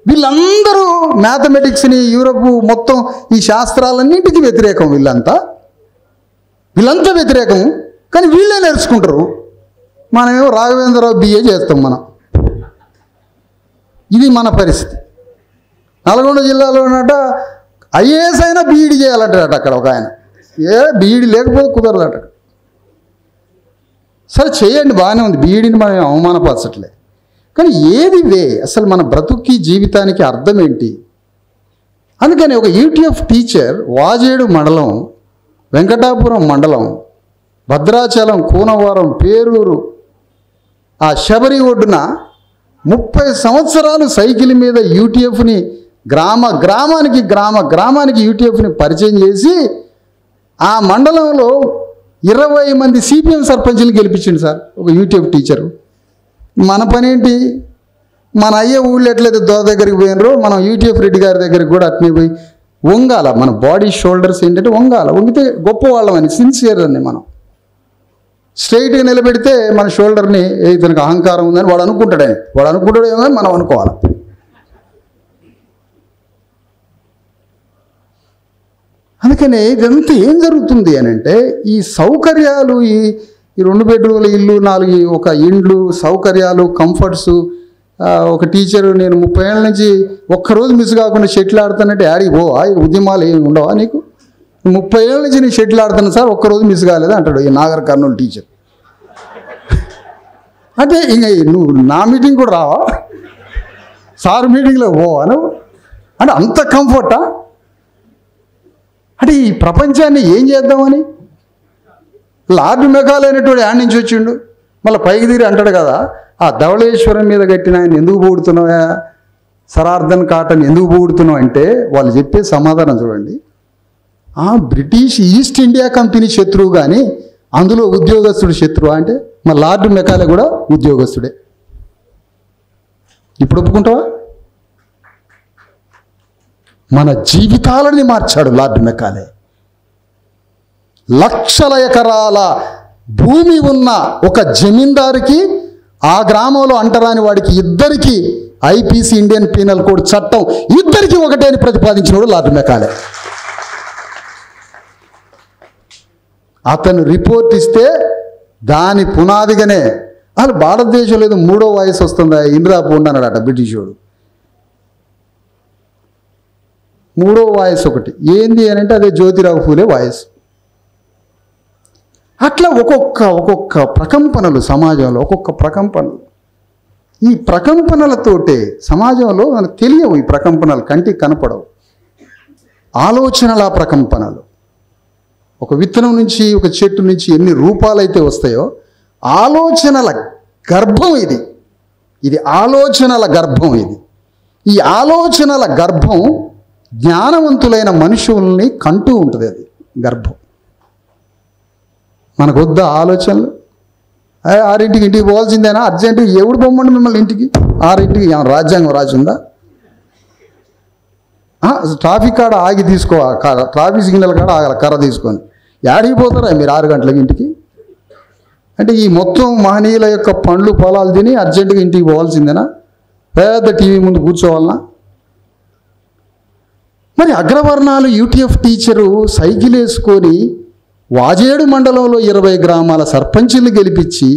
వీళ్ళందరూ మ్యాథమెటిక్స్ని యూరప్ మొత్తం ఈ శాస్త్రాలన్నింటికి వ్యతిరేకం. వీళ్ళంతా వ్యతిరేకం, కానీ వీళ్ళే నేర్చుకుంటారు. మనమేమో రాఘవేంద్రరావు బిఏ చేస్తాం మనం. ఇది మన పరిస్థితి. నల్గొండ జిల్లాలో ఉన్నట ఐఏఎస్ అయినా బీఈడి చేయాలంటాడట అక్కడ ఒక ఆయన. బీఈడి లేకపోతే కుదరదట. సరే చేయండి, బాగానే ఉంది, బీఈడిని మనం అవమానపరచట్లే, కానీ ఏది అసలు మన బ్రతుక్కి జీవితానికి అర్థం ఏంటి? అందుకని ఒక యూటీఎఫ్ టీచర్ వాజేడు మండలం, వెంకటాపురం మండలం, భద్రాచలం, కూనవరం, పేరూరు, ఆ శబరి ఒడ్డున 30 సంవత్సరాలు సైకిల్ మీద యూటీఎఫ్ని గ్రామానికి యూటీఎఫ్ని పరిచయం చేసి ఆ మండలంలో 20 మంది సిపిఎం సర్పంచ్లు గెలిపించింది సార్ ఒక యూటీఎఫ్ టీచరు. మన పని ఏంటి? మన అయ్యే ఊళ్ళో ఎట్లయితే దోర దగ్గరికి పోయినరో మనం యూటీఎఫ్ రెడ్డి గారి దగ్గరికి కూడా అట్నే పోయి వంగాల. మన బాడీ షోల్డర్స్ ఏంటంటే వంగితే గొప్పవాళ్ళం అని, సిన్సియర్ అని. మనం స్ట్రైట్గా నిలబెడితే మన షోల్డర్ని ఇతనికి అహంకారం ఉందని వాడు అనుకుంటాడు ఏమో మనం అనుకోవాలి. అందుకనే ఇదంతా ఏం జరుగుతుంది అని అంటే ఈ సౌకర్యాలు, ఈ 2 బెడ్రూమ్ల ఇల్లు, 4 ఒక ఇండ్లు, సౌకర్యాలు, కంఫర్ట్స్. ఒక టీచరు, నేను 30 ఏళ్ళ నుంచి ఒక్కరోజు మిస్ కాకుండా షటిల్ ఆడుతానంటే యాడికి ఉద్యమాలు ఏమి ఉండవా నీకు? 30 ఏళ్ళ నుంచి నేను షటిల్ ఆడుతాను సార్, ఒక్కరోజు మిస్ కాలేదు అంటాడు ఈ నాగర్ కర్నూలు టీచర్. అంటే ఇంక నువ్వు నా మీటింగ్ కూడా రావా? సార్ మీటింగ్లో నువ్వు అంటే అంత కంఫర్టా? అంటే ఈ ప్రపంచాన్ని ఏం చేద్దామని లార్డ్ మెకాలే అనేటువంటి యాడ్ నుంచి వచ్చిండు, మళ్ళీ పైకి తీరి అంటాడు కదా, ఆ ధవళేశ్వరం మీద కట్టిన ఆయన ఎందుకు పొగుడుతున్నావా, సరార్దన్ కాటన్ ఎందుకు పొగుడుతున్నావు అంటే వాళ్ళు చెప్పే సమాధానం చూడండి. బ్రిటిష్ ఈస్ట్ ఇండియా కంపెనీ శత్రువు, కానీ అందులో ఉద్యోగస్తుడు శత్రువు అంటే మా లార్డ్ మెకాలే కూడా ఉద్యోగస్తుడే. ఇప్పుడు ఒప్పుకుంటావా? మన జీవితాలని మార్చాడు లార్డ్ మెకాలే. లక్షల ఎకరాల భూమి ఉన్న ఒక జమీందారికి, ఆ గ్రామంలో అంటరాని వాడికి ఇద్దరికి ఐపీసీ ఇండియన్ పీనల్ కోడ్ చట్టం ఇద్దరికి ఒకటే అని ప్రతిపాదించినోడు లార్డ్ మెకాలే. అతను రిపోర్ట్ ఇస్తే దాని పునాదిగానే అసలు భారతదేశంలో ఏదో 3వ వాయిస్ వస్తుందా ఇందిరా పోండి అన్నాడట బ్రిటిషోడు. 3వ వాయిస్ ఒకటి ఏంది అని అంటే అదే జ్యోతిరావు ఫూలే వాయిస్. అట్లా ఒక్కొక్క ప్రకంపనలు సమాజంలో, ఒక్కొక్క ప్రకంపనలు. ఈ ప్రకంపనలతోటే సమాజంలో మనకు తెలియవు, ఈ ప్రకంపనలు కంటికి కనపడవు. ఆలోచనల ప్రకంపనలు. ఒక విత్తనం నుంచి, ఒక చెట్టు నుంచి ఎన్ని రూపాలైతే వస్తాయో ఆలోచనల గర్భం ఇది ఆలోచనల గర్భం. ఈ ఆలోచనల గర్భం జ్ఞానవంతులైన మనుషుల్ని కంటూ ఉంటుంది. అది గర్భం. మనకు వద్ద ఆలోచనలు, 6ంటికి ఇంటికి పోవాల్సిందేనా అర్జెంటుగా? ఎవడు పొమ్మండి మిమ్మల్ని ఇంటికి 6ంటికి? రాజ్యాంగం రాసిందా? ట్రాఫిక్ కాడ ఆగి తీసుకో, ట్రాఫిక్ సిగ్నల్ కాడ ఆగల కర్ర తీసుకొని. యాడికి పోతారా మీరు 6 గంటలకి ఇంటికి? అంటే ఈ మొత్తం మహనీయుల యొక్క పండ్లు పొలాలు తిని అర్జెంటుగా ఇంటికి పోవాల్సిందేనా? పెద్ద టీవీ ముందు కూర్చోవాలనా? మరి అగ్రవర్ణాలు యూటీఎఫ్ టీచరు సైకిల్ వేసుకొని వాజేడు మండలంలో 20 గ్రామాల సర్పంచుల్ని గెలిపించి,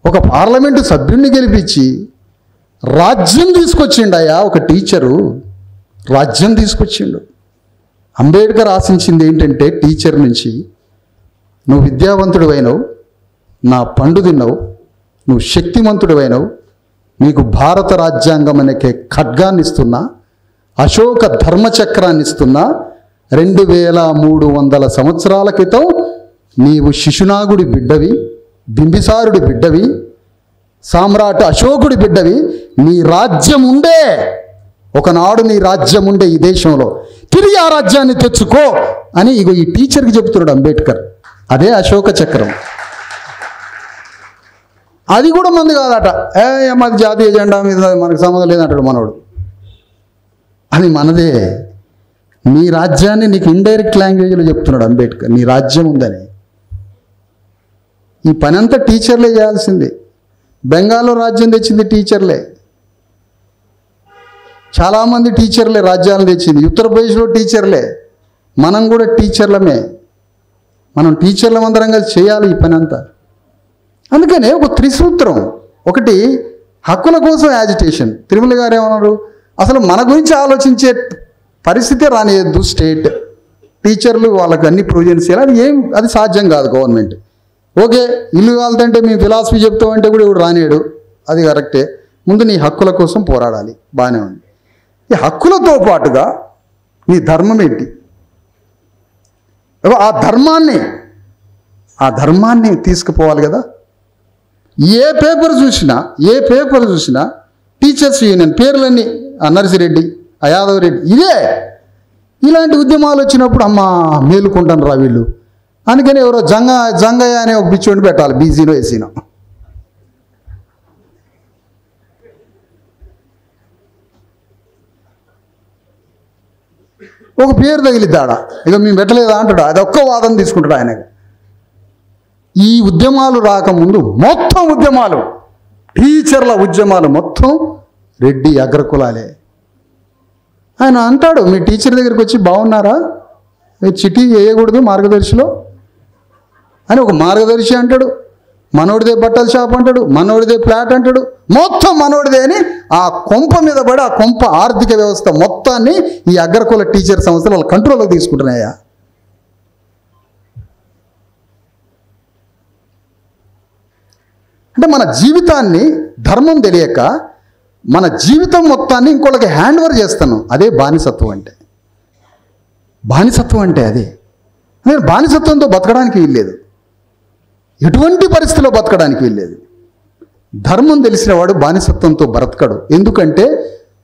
ఒక పార్లమెంటు సభ్యుడిని గెలిపించి రాజ్యం తీసుకొచ్చిండయా. ఒక టీచరు రాజ్యం తీసుకొచ్చిండు. అంబేద్కర్ ఆశించింది ఏంటంటే టీచర్ నుంచి, నువ్వు విద్యావంతుడు అయినవు, నా పండు తిన్నావు, నువ్వు శక్తిమంతుడు అయినవు, నీకు భారత రాజ్యాంగం అనే ఖడ్గాన్ని ఇస్తున్నా, అశోక ధర్మచక్రాన్ని ఇస్తున్నా, 2300 సంవత్సరాల క్రితం నీవు శిశునాగుడి బిడ్డవి, బింబిసారుడి బిడ్డవి, సామ్రాట్ అశోకుడి బిడ్డవి, నీ రాజ్యం ఉండే, ఒకనాడు నీ రాజ్యం ఉండే ఈ దేశంలో, తిరిగి ఆ రాజ్యాన్ని తెచ్చుకో అని ఈ టీచర్కి చెప్తున్నాడు అంబేద్కర్. అదే అశోక చక్రం. అది కూడా మంది కాదట. మాది జాతీయ జెండా మీద మనకు సంబంధం లేదంటాడు మనోడు. అది మనదే. నీ రాజ్యాన్ని నీకు ఇండైరెక్ట్ లాంగ్వేజ్లో చెప్తున్నాడు అంబేద్కర్, నీ రాజ్యం ఉందని. ఈ పని అంతా టీచర్లే చేయాల్సింది. బెంగాల్లో రాజ్యం తెచ్చింది టీచర్లే, చాలామంది టీచర్లే రాజ్యాలను తెచ్చింది. ఉత్తరప్రదేశ్లో టీచర్లే. మనం కూడా టీచర్లమే. మనం టీచర్ల అందరం కలిసి చేయాలి ఈ పని అంతా. అందుకనే ఒక త్రిసూత్రం. ఒకటి హక్కుల కోసం యాజిటేషన్. తిరుమల గారు ఏమన్నారు, అసలు మన గురించి ఆలోచించే పరిస్థితే రానియద్దు స్టేట్. టీచర్లు వాళ్ళకి అన్ని ప్రొవిజన్స్ చేయాలి. అది సాధ్యం కాదు గవర్నమెంట్. ఓకే, ఇల్లు కావాలంటే మేము ఫిలాసఫీ చెప్తామంటే కూడా ఇప్పుడు రానియడు. అది కరెక్టే. ముందు నీ హక్కుల కోసం పోరాడాలి, బాగానే ఉంది. ఈ హక్కులతో పాటుగా నీ ధర్మం ఏంటి? ఆ ధర్మాన్ని తీసుకుపోవాలి కదా. ఏ పేపర్ చూసినా టీచర్స్ యూనియన్ పేర్లన్నీ, నర్సిరెడ్డి, యాదవ్ రెడ్డి, ఇలాంటి ఉద్యమాలు వచ్చినప్పుడు అమ్మా మేలుకుంటాను రా వీళ్ళు. అందుకని ఎవరో జంగయ్య అనే ఒక పిచ్చోడిని పెట్టాలి, బీసీనో ఎస్సీనో. ఒక పేరు తగిలిద్దాడ, ఇక మేము పెట్టలేదా అంటాడు. అది ఒక్క వాదన తీసుకుంటాడు ఆయన. ఈ ఉద్యమాలు రాకముందు మొత్తం ఉద్యమాలు, టీచర్ల ఉద్యమాలు మొత్తం రెడ్డి అగ్రకులాలే. ఆయన అంటాడు, మీ టీచర్ దగ్గరికి వచ్చి బాగున్నారా, చిటి వేయకూడదు మార్గదర్శిలో అని. ఒక మార్గదర్శి అంటాడు, మనోడిదే బట్టల షాప్ అంటాడు, మనోడిదే ఫ్లాట్ అంటాడు, మొత్తం మనోడిదే అని ఆ కొంప మీద పడి ఆ కొంప ఆర్థిక వ్యవస్థ మొత్తాన్ని ఈ అగ్రకుల టీచర్ సంస్థలు వాళ్ళ కంట్రోల్లోకి తీసుకుంటున్నాయా. అంటే మన జీవితాన్ని ధర్మం తెలియక మన జీవితం మొత్తాన్ని ఇంకోళ్ళకి హ్యాండ్ ఓవర్ చేస్తాను. అదే బానిసత్వం అంటే. బానిసత్వం అంటే అదే. నేను బానిసత్వంతో బతకడానికి వీల్లేదు, ఎటువంటి పరిస్థితిలో బతకడానికి వీల్లేదు. ధర్మం తెలిసిన వాడు బానిసత్వంతో బ్రతకడు. ఎందుకంటే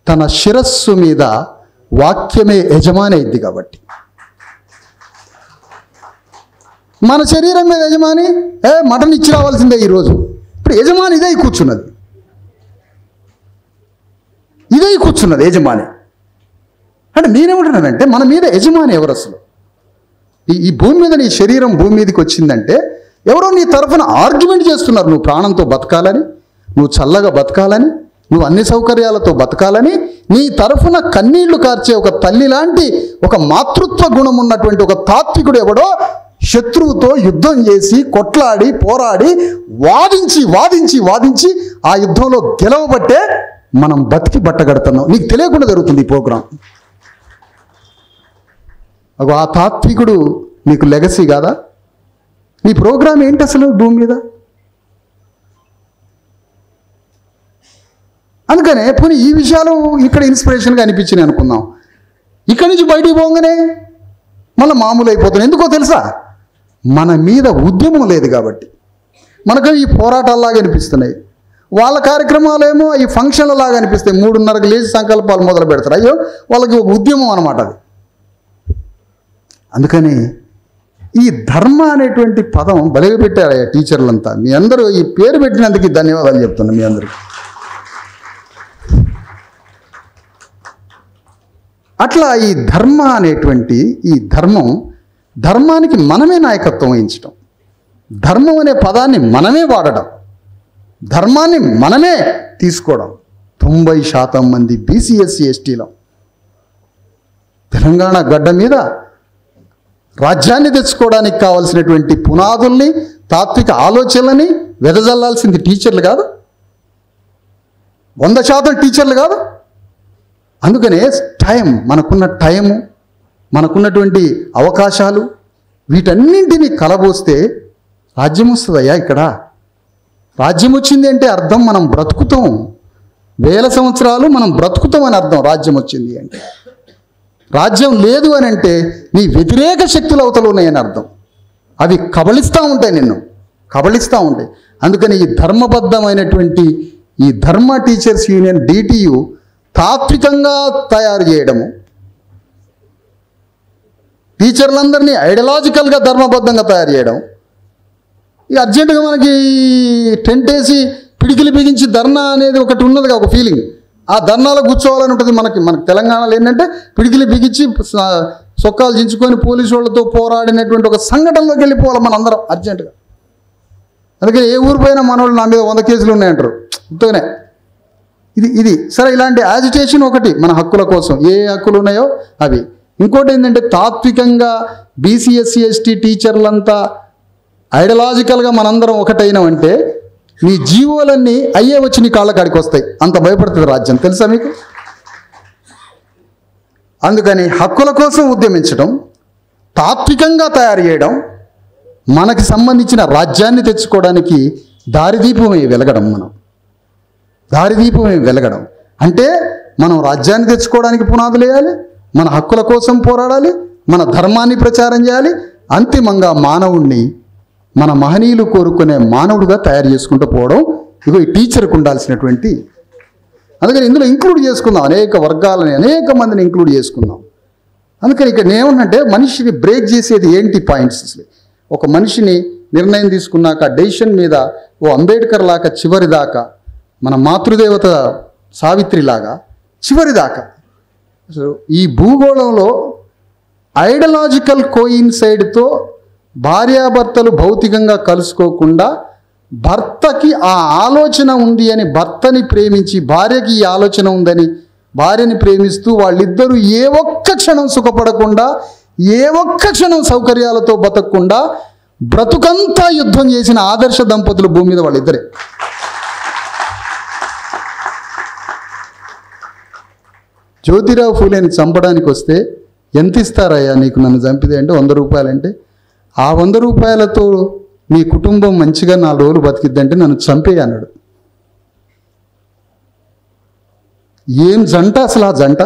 తన శిరస్సు మీద వాక్యమే యజమాని అయింది కాబట్టి. మన శరీరం మీద యజమాని మటన్ ఇచ్చి రావాల్సిందే ఈరోజు. ఇప్పుడు యజమాని ఇదే కూర్చున్నది యజమాని. అంటే నేనేమంటున్నానంటే మన మీద యజమాని ఎవరు అసలు? ఈ భూమి మీద నీ శరీరం భూమి మీదకి వచ్చిందంటే ఎవరో నీ తరఫున ఆర్గ్యుమెంట్ చేస్తున్నారు. నువ్వు ప్రాణంతో బతకాలని, నువ్వు చల్లగా బతకాలని, నువ్వు అన్ని సౌకర్యాలతో బతకాలని నీ తరఫున కన్నీళ్లు కార్చే ఒక తల్లి లాంటి ఒక మాతృత్వ గుణం ఉన్నటువంటి ఒక తాత్వికుడు ఎవడో శత్రువుతో యుద్ధం చేసి కొట్లాడి పోరాడి వాదించి ఆ యుద్ధంలో గెలవబట్టే మనం బతికి బట్టగడుతున్నాం. నీకు తెలియకుండా జరుగుతుంది ఈ ప్రోగ్రాం. ఆ తాత్వికుడు నీకు లెగసీ కాదా? నీ ప్రోగ్రాం ఏంటి అసలు భూమి మీద? అందుకనే పోనీ ఈ విషయాలు ఇక్కడ ఇన్స్పిరేషన్గా అనిపించినాయి అనుకుందాం. ఇక్కడి నుంచి బయటికి పోగానే మళ్ళీ మామూలు అయిపోతుంది. ఎందుకో తెలుసా? మన మీద ఉద్యమం లేదు కాబట్టి. మనకు ఈ పోరాటాల్లాగా అనిపిస్తున్నాయి. వాళ్ళ కార్యక్రమాలేమో ఈ ఫంక్షన్లలాగా అనిపిస్తాయి. 3:30కి లేచి సంకల్పాలు మొదలు పెడతారు. అయ్యో వాళ్ళకి ఒక ఉద్యమం అన్నమాట అది. అందుకని ఈ ధర్మ అనేటువంటి పదం బలిగా పెట్టారు టీచర్లంతా. మీ అందరూ ఈ పేరు పెట్టినందుకు ధన్యవాదాలు చెప్తున్నా మీ అందరికీ. అట్లా ఈ ధర్మ అనేటువంటి ఈ ధర్మానికి మనమే నాయకత్వం వహించడం, ధర్మం అనే పదాన్ని మనమే వాడడం, ధర్మాన్ని మనమే తీసుకోవడం. 90% మంది బీసీ ఎస్సీ ఎస్టీలో తెలంగాణ గడ్డ మీద రాజ్యాన్ని తెచ్చుకోవడానికి కావాల్సినటువంటి పునాదుల్ని, తాత్విక ఆలోచనలని వెదజల్లాల్సింది టీచర్లు కాదు, 100% టీచర్లు కాదు. అందుకనే టైము మనకున్నటువంటి అవకాశాలు వీటన్నింటినీ కలబోస్తే రాజ్యం వస్తుందయ్యా. ఇక్కడ రాజ్యం వచ్చింది అంటే అర్థం మనం బ్రతుకుతాం, 1000 సంవత్సరాలు మనం బ్రతుకుతాం అని అర్థం. రాజ్యం వచ్చింది అంటే, రాజ్యం లేదు అని అంటే నీ వ్యతిరేక శక్తులు అవతలు ఉన్నాయని అర్థం. అవి కబళిస్తూ ఉంటాయి, నిన్ను కబళిస్తూ ఉంటాయి. అందుకని ఈ ధర్మబద్ధమైనటువంటి ఈ ధర్మ టీచర్స్ యూనియన్ DTU తాత్వికంగా తయారు చేయడము, టీచర్లందరినీ ఐడియాలజికల్గా ధర్మబద్ధంగా తయారు చేయడం, ఈ అర్జెంటుగా మనకి టెంట్ వేసి పిడికిలి బిగించి ధర్నా అనేది ఒకటి ఉన్నదిగా, ఒక ఫీలింగ్. ఆ ధర్నాలో కూర్చోవాలని ఉంటుంది. మనకి తెలంగాణలో ఏంటంటే పిడికిలి బిగించి సొక్కాలు చించుకొని పోలీసు వాళ్ళతో పోరాడినటువంటి ఒక సంఘటనలోకి వెళ్ళిపోవాలి మనందరం అర్జెంటుగా. అందుకని ఏ ఊరు పోయినా మనోళ్ళు నా మీద 100 కేసులు ఉన్నాయంటారు. అంతేనే ఇది సరే. ఇలాంటి యాజిటేషన్ ఒకటి మన హక్కుల కోసం, ఏ హక్కులు ఉన్నాయో అవి. ఇంకోటి ఏంటంటే తాత్వికంగా బీసీ ఎస్సీ ఎస్టీ టీచర్లంతా ఐడియాలజికల్గా మనందరం ఒకటైనామంటే నీ జీవోలన్నీ అయ్యే వచ్చి నీ కాళ్ళ కాడికి వస్తాయి. అంత భయపడుతుంది రాజ్యం, తెలుసా మీకు? అందుకని హక్కుల కోసం ఉద్యమించడం, తాత్వికంగా తయారు చేయడం, మనకి సంబంధించిన రాజ్యాన్ని తెచ్చుకోవడానికి దారిదీపమే వెలగడం. దారిదీపమే వెలగడం అంటే మనం రాజ్యాన్ని తెచ్చుకోవడానికి పునాదులు వేయాలి, మన హక్కుల కోసం పోరాడాలి, మన ధర్మాన్ని ప్రచారం చేయాలి, అంతిమంగా మానవుణ్ణి మన మహనీయులు కోరుకునే మానవుడిగా తయారు చేసుకుంటూ పోవడం. ఇగో ఈ టీచర్కి ఉండాల్సినటువంటి. అందుకని ఇందులో ఇంక్లూడ్ చేసుకుందాం, అనేక వర్గాలని, అనేక మందిని ఇంక్లూడ్ చేసుకుందాం. అందుకని ఇక్కడ నేనేమంటే మనిషిని బ్రేక్ చేసేది ఏంటి పాయింట్స్. ఒక మనిషిని నిర్ణయం తీసుకున్నాక డెసిషన్ మీద ఓ అంబేద్కర్ లాగా చివరిదాకా, మన మాతృదేవత సావిత్రిలాగా చివరిదాకా ఈ భూగోళంలో ఐడియాలజికల్ కోయిన్సైడ్తో భార్యాభర్తలు భౌతికంగా కలుసుకోకుండా భర్తకి ఆ ఆలోచన ఉంది అని భర్తని ప్రేమించి, భార్యకి ఈ ఆలోచన ఉందని భార్యని ప్రేమిస్తూ వాళ్ళిద్దరూ ఏ ఒక్క క్షణం సుఖపడకుండా, ఏ ఒక్క క్షణం సౌకర్యాలతో బతకకుండా బ్రతుకంతా యుద్ధం చేసిన ఆదర్శ దంపతులు భూమి మీద వాళ్ళిద్దరే. జ్యోతిరావు ఫూలేని చంపడానికి వస్తే ఎంత ఇస్తారయ్యా నీకు నన్ను చంపితే అంటే 100 రూపాయలంటే, ఆ 100 రూపాయలతో నీ కుటుంబం మంచిగా 4 రోజులు బతికిద్దంటే నన్ను చంపే అన్నాడు. ఏం జంట అసలు ఆ జంట!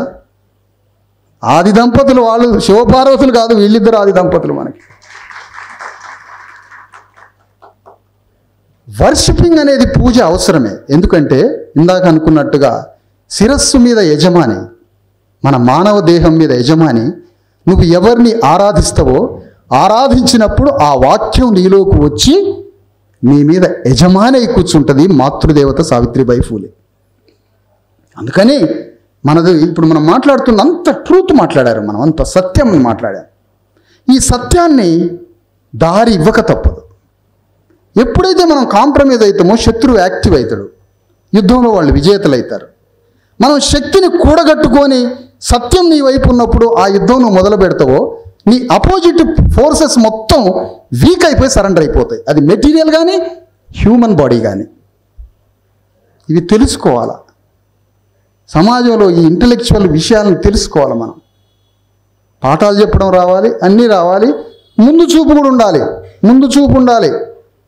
ఆది దంపతులు వాళ్ళు, శివపార్వతులు కాదు, వీళ్ళిద్దరు ఆది దంపతులు. మనకి వర్షిపింగ్ అనేది పూజ అవసరమే. ఎందుకంటే ఇందాక అనుకున్నట్టుగా శిరస్సు మీద యజమాని, మన మానవ దేహం మీద యజమాని. నువ్వు ఎవరిని ఆరాధిస్తావో ఆరాధించినప్పుడు ఆ వాక్యం నీలోకి వచ్చి నీ మీద యజమాని అయి కూర్చుంటుంది మాతృదేవత సావిత్రిబాయి ఫూలే. అందుకని మనది ఇప్పుడు మనం మాట్లాడుతున్న అంత ట్రూత్ మాట్లాడారు, మనం అంత సత్యం మాట్లాడారు. ఈ సత్యాన్ని దారి ఇవ్వక తప్పదు. ఎప్పుడైతే మనం కాంప్రమైజ్ అవుతామో శత్రువు యాక్టివ్ అవుతాడు, యుద్ధంలో వాళ్ళు విజేతలు అవుతారు. మనం శక్తిని కూడగట్టుకొని సత్యం నీ వైపు ఉన్నప్పుడు ఆ యుద్ధం నువ్వు మొదలు పెడతావో నీ అపోజిట్ ఫోర్సెస్ మొత్తం వీక్ అయిపోయి సరెండర్ అయిపోతాయి. అది మెటీరియల్ కానీ హ్యూమన్ బాడీ కానీ. ఇవి తెలుసుకోవాలా, సమాజంలో ఈ ఇంటలెక్చువల్ విషయాలను తెలుసుకోవాలి. మనం పాఠాలు చెప్పడం రావాలి, అన్నీ రావాలి, ముందు చూపు కూడా ఉండాలి. ముందు చూపు ఉండాలి.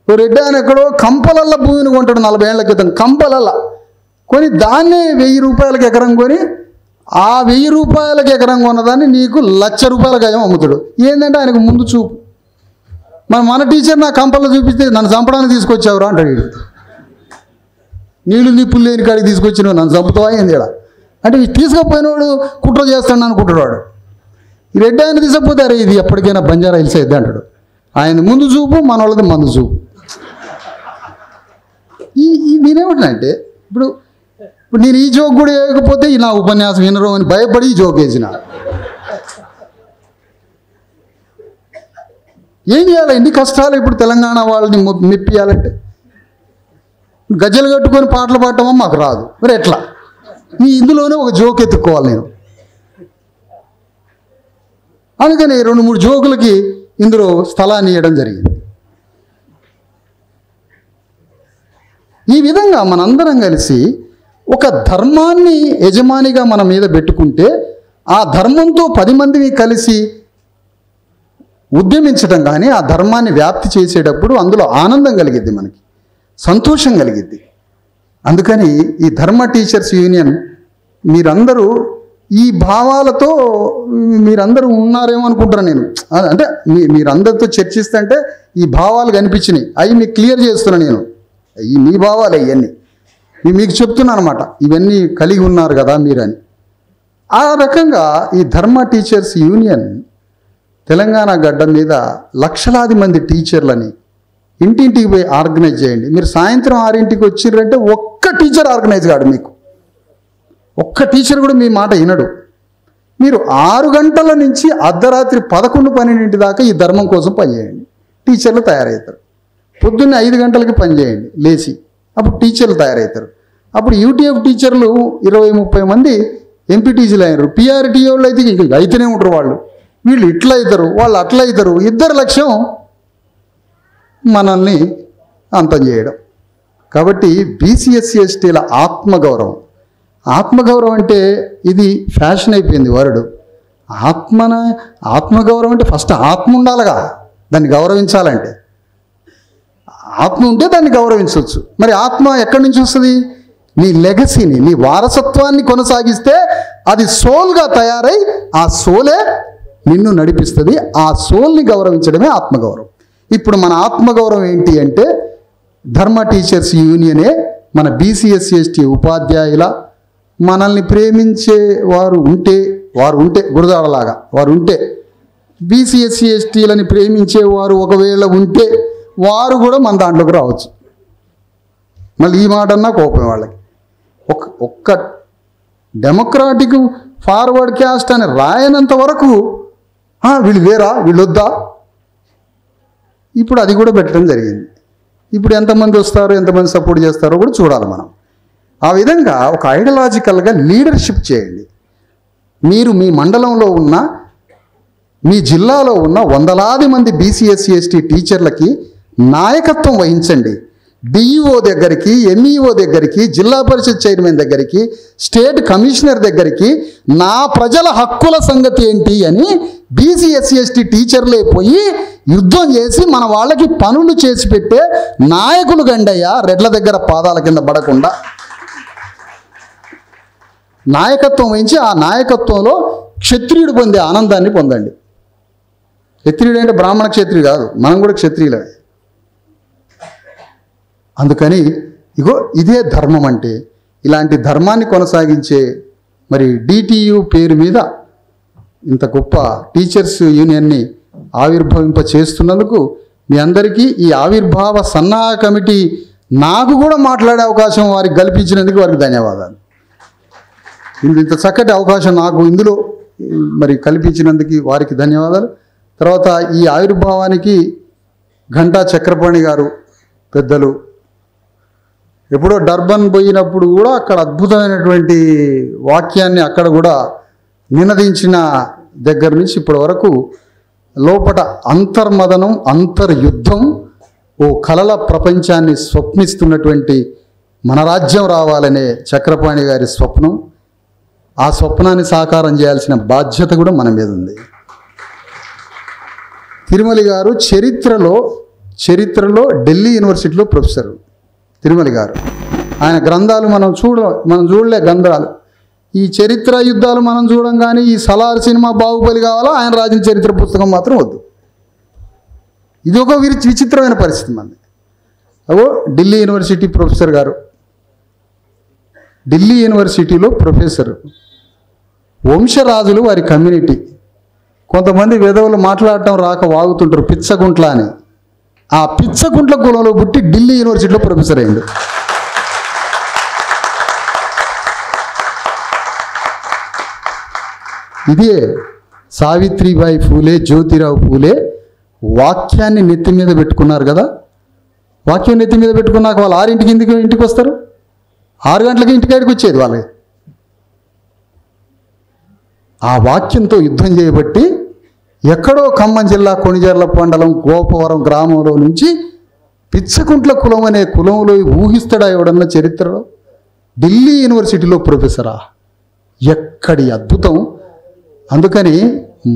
ఓ రెడ్డి ఆయన ఎక్కడో కంపలల్ల భూమిని కొంటాడు 40 ఏళ్ల క్రితం, కంపలల్ల కొని దాన్నే 1000 రూపాయలకి ఎకరం కొని ఆ 1000 రూపాయలకి ఎకరం కొన్నదాన్ని నీకు 1,00,000 రూపాయల గజం అమ్ముతాడు. ఏంటంటే ఆయనకు ముందు చూపు. మన టీచర్ నా కంపల్లో చూపిస్తే నన్ను చంపడానికి తీసుకొచ్చావురా అంటాడు. నీళ్ళు నిప్పులు లేని కాడికి తీసుకొచ్చినావు, నన్ను చంపుతావా ఏంది ఇక్కడ అంటే తీసుకపోయినవాడు కుట్ర చేస్తాడు అనుకుంటాడు వాడు. ఈ రెడ్డి ఆయన తీసుకపోతారు, ఇది ఎప్పటికైనా బంజారా హిల్స్ అయితే అంటాడు. ఆయన ముందు చూపు, మన వాళ్ళది మందు చూపు. నేనేమంటున్నా ఇప్పుడు నేను ఈ జోక్ కూడా వేయకపోతే నా ఉపన్యాసం వినరు అని భయపడి ఈ జోక్ వేసిన. ఏం చేయాలి? ఎన్ని కష్టాలు ఇప్పుడు తెలంగాణ వాళ్ళని మెప్పియాలంటే. గజ్జలు కట్టుకొని పాటలు పాడటమో మాకు రాదు, మరి ఎట్లా? ఇందులోనే ఒక జోక్ ఎత్తుక్కోవాలి నేను. అందుకని 2-3 జోకులకి ఇందులో స్థలాన్ని ఇవ్వడం జరిగింది. ఈ విధంగా మనందరం కలిసి ఒక ధర్మాన్ని యజమానిగా మన మీద పెట్టుకుంటే ఆ ధర్మంతో 10 మందిని కలిసి ఉద్యమించడం కానీ ఆ ధర్మాన్ని వ్యాప్తి చేసేటప్పుడు అందులో ఆనందం కలిగిద్ది, మనకి సంతోషం కలిగిద్ది. అందుకని ఈ ధర్మ టీచర్స్ యూనియన్ మీరందరూ ఈ భావాలతో మీరందరూ ఉన్నారేమో అనుకుంటున్నాను నేను. అంటే మీరందరితో చర్చిస్తుంటే ఈ భావాలు కనిపించినాయి, అవి మీకు క్లియర్ చేస్తున్నాను నేను. ఈ మీ భావాలే ఇవన్నీ మీకు చెప్తున్నాను అనమాట. ఇవన్నీ కలిగి ఉన్నారు కదా మీరని. ఆ రకంగా ఈ ధర్మ టీచర్స్ యూనియన్ తెలంగాణ గడ్డ మీద లక్షలాది మంది టీచర్లని ఇంటింటికి పోయి ఆర్గనైజ్ చేయండి. మీరు సాయంత్రం 6ంటికి వచ్చిర్రంటే ఒక్క టీచర్ ఆర్గనైజ్ కాడు, మీకు ఒక్క టీచర్ కూడా మీ మాట వినడు. మీరు 6 గంటల నుంచి అర్ధరాత్రి 11, 12 దాకా ఈ ధర్మం కోసం పనిచేయండి, టీచర్లు తయారవుతారు. పొద్దున్నే 5 గంటలకి పనిచేయండి లేచి, అప్పుడు టీచర్లు తయారవుతారు. అప్పుడు యూటీఎఫ్ టీచర్లు 20-30 మంది ఎంపీటీసీలు అయినారు. పీఆర్టీ వాళ్ళు అయితే అయితేనే ఉంటారు, వీళ్ళు ఇట్లా అవుతారు, వాళ్ళు అట్లా అవుతారు. ఇద్దరు లక్ష్యం మనల్ని అంతం చేయడం. కాబట్టి బీసీఎస్సీ ఎస్టీల ఆత్మగౌరవం అంటే ఇది ఫ్యాషన్ అయిపోయింది వర్డ్. ఆత్మగౌరవం అంటే ఫస్ట్ ఆత్మ ఉండాలిగా, దాన్ని గౌరవించాలంటే. ఆత్మ ఉంటే దాన్ని గౌరవించవచ్చు. మరి ఆత్మ ఎక్కడి నుంచి వస్తుంది? నీ లెగసీని, నీ వారసత్వాన్ని కొనసాగిస్తే అది సోల్గా తయారై ఆ సోలే నిన్ను నడిపిస్తుంది. ఆ సోల్ని గౌరవించడమే ఆత్మగౌరవం. ఇప్పుడు మన ఆత్మగౌరవం ఏంటి అంటే ధర్మ టీచర్స్ యూనియనే మన బీసీఎస్సీ ఎస్టీ ఉపాధ్యాయుల మనల్ని ప్రేమించే వారు ఉంటే గురదాడలాగా వారు ఉంటే, బీసీఎస్సీ ఎస్టీలని ప్రేమించేవారు ఒకవేళ ఉంటే వారు కూడా మన దాంట్లోకి రావచ్చు. మళ్ళీ ఈ మాట అన్నా కోపం వాళ్ళకి. ఒక్క డెమోక్రాటిక్ ఫార్వర్డ్ క్యాస్ట్ అని రాయనంత వరకు వీళ్ళు వేరా, వీళ్ళు వద్దా, ఇప్పుడు అది కూడా పెట్టడం జరిగింది. ఇప్పుడు ఎంతమంది వస్తారో ఎంతమంది సపోర్ట్ చేస్తారో కూడా చూడాలి మనం. ఆ విధంగా ఒక ఐడియాలజికల్గా లీడర్షిప్ చేయండి. మీరు మీ మండలంలో ఉన్న, మీ జిల్లాలో ఉన్న వందలాది మంది బీసీఎస్సీ ఎస్టీ టీచర్లకి నాయకత్వం వహించండి. డిఈఓ దగ్గరికి, ఎంఈఓ దగ్గరికి, జిల్లా పరిషత్ చైర్మన్ దగ్గరికి, స్టేట్ కమిషనర్ దగ్గరికి నా ప్రజల హక్కుల సంగతి ఏంటి అని బీసీఎస్సీ ఎస్టీ టీచర్లే పోయి యుద్ధం చేసి మన వాళ్ళకి పనులు చేసి పెట్టే నాయకులు గండయ్య. రెడ్ల దగ్గర పాదాల కింద పడకుండా నాయకత్వం వహించి ఆ నాయకత్వంలో క్షత్రియుడు పొందే ఆనందాన్ని పొందండి. క్షత్రియుడు అంటే బ్రాహ్మణ క్షత్రియుడు కాదు, మనం కూడా క్షత్రియులే. అందుకని ఇదే ధర్మం అంటే. ఇలాంటి ధర్మాన్ని కొనసాగించే మరి డిటియు పేరు మీద ఇంత గొప్ప టీచర్స్ యూనియన్ని ఆవిర్భవింప చేస్తున్నందుకు మీ అందరికీ ఈ ఆవిర్భావ సన్నాహ కమిటీ నాకు కూడా మాట్లాడే అవకాశం వారికి కల్పించినందుకు వారికి ధన్యవాదాలు. ఇంత చక్కటి అవకాశం నాకు ఇందులో మరి కల్పించినందుకు వారికి ధన్యవాదాలు. తర్వాత ఈ ఆవిర్భావానికి ఘంటా చక్రపాణి గారు పెద్దలు ఎప్పుడో డర్బన్ పోయినప్పుడు కూడా అక్కడ అద్భుతమైనటువంటి వాక్యాన్ని అక్కడ కూడా నినదించిన దగ్గర నుంచి ఇప్పటి వరకు లోపట అంతర్మదనం, అంతర్యుద్ధం, ఓ కలల ప్రపంచాన్ని స్వప్నిస్తున్నటువంటి మన రాజ్యం రావాలనే చక్రపాణి గారి స్వప్నం, ఆ స్వప్నాన్ని సాకారం చేయాల్సిన బాధ్యత కూడా మన మీద ఉంది. తిరుమలి గారు చరిత్రలో ఢిల్లీ యూనివర్సిటీలో ప్రొఫెసర్. తిరుమలి గారు ఆయన గ్రంథాలు మనం చూడలే గ్రంథాలు. ఈ చరిత్ర యుద్ధాలు మనం చూడం, కానీ ఈ సలార్ సినిమా బాహుబలి కావాలా, ఆయన రాసిన చరిత్ర పుస్తకం మాత్రం వద్దు. ఇది ఒక విచిత్రమైన పరిస్థితి మంది. ఢిల్లీ యూనివర్సిటీ ప్రొఫెసర్ గారు, ఢిల్లీ యూనివర్సిటీలో ప్రొఫెసర్. వంశరాజులు వారి కమ్యూనిటీ. కొంతమంది విధవులు మాట్లాడటం రాక వాగుతుంటారు పిచ్చగుంట్ల అని. ఆ పిచ్చగుంట్ల కులంలో పుట్టి ఢిల్లీ యూనివర్సిటీలో ప్రొఫెసర్ అయ్యిండు. ఇదే సావిత్రిబాయి ఫూలే, జ్యోతిరావు ఫూలే వాక్యాన్ని నెత్తి మీద పెట్టుకున్నారు కదా. వాక్యం నెత్తి మీద పెట్టుకున్నాక వాళ్ళు 6ంటికి ఇంటికి వస్తారు, 6 గంటలకి ఇంటికాడికి వచ్చేది వాళ్ళకి. ఆ వాక్యంతో యుద్ధం చేయబట్టి ఎక్కడో ఖమ్మం జిల్లా కొణిజర్ల మండలం గోపవరం గ్రామంలో నుంచి పిచ్చకుంట్ల కులం అనే కులంలో ఊహిస్తాడా ఎవడన్నా చరిత్రలో? ఢిల్లీ యూనివర్సిటీలో ప్రొఫెసరా? ఎక్కడి అద్భుతం! అందుకని